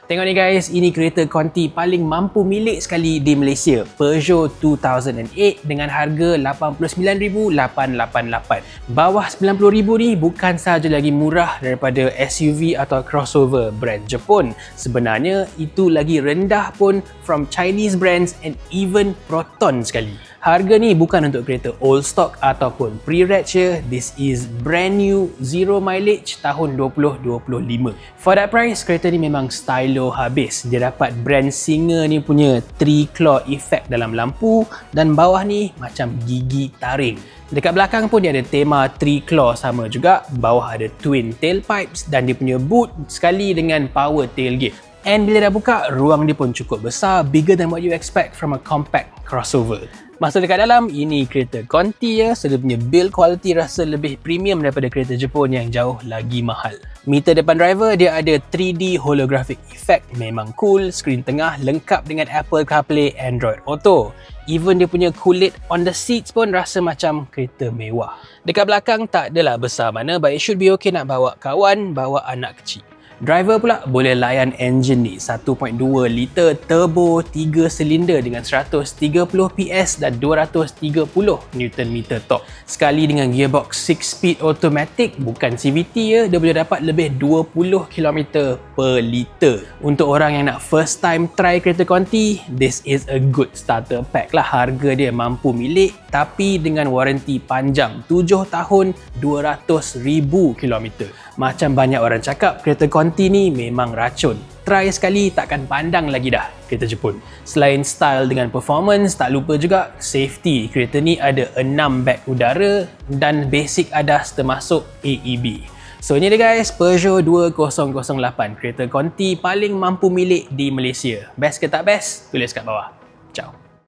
Tengok ni guys, ini kereta konti paling mampu milik sekali di Malaysia, Peugeot 2008 dengan harga RM89,888. Bawah RM90,000 ni bukan sahaja lagi murah daripada SUV atau crossover brand Jepun. Sebenarnya itu lagi rendah pun from Chinese brands and even Proton sekali. Harga ni bukan untuk kereta old stock ataupun pre-reg je. This is brand new zero mileage tahun 2025. For that price, kereta ni memang stylo habis. Dia dapat brand singa ni punya 3-claw effect dalam lampu dan bawah ni macam gigi taring. Dekat belakang pun dia ada tema 3-claw sama juga. Bawah ada twin tailpipes dan dia punya boot sekali dengan power tailgate. And bila dah buka, ruang dia pun cukup besar, bigger than what you expect from a compact crossover. Masuk dekat dalam, ini kereta konti ya, so dia punya build quality rasa lebih premium daripada kereta Jepun yang jauh lagi mahal. Meter depan driver, dia ada 3D holographic effect, memang cool. Skrin tengah lengkap dengan Apple CarPlay, Android Auto. Even dia punya kulit on the seats pun rasa macam kereta mewah. Dekat belakang tak adalah besar mana, but it should be okay nak bawa kawan, bawa anak kecil. Driver pula boleh layan enjin ni, 1.2 liter turbo 3 silinder dengan 130 PS dan 230 Nm torque. Sekali dengan gearbox 6-speed automatic, bukan CVT ya, dia boleh dapat lebih 20 km per liter. Untuk orang yang nak first time try kereta konti, this is a good starter pack lah. Harga dia mampu milik tapi dengan waranti panjang 7 tahun 200,000 km. Macam banyak orang cakap, kereta konti ni memang racun. Try sekali takkan pandang lagi dah kereta Jepun. Selain style dengan performance, tak lupa juga safety. Kereta ni ada 6 beg udara dan basic ADAS termasuk AEB. So ni dia guys, Peugeot 2008, kereta konti paling mampu milik di Malaysia. Best ke tak best? Tulis kat bawah. Ciao.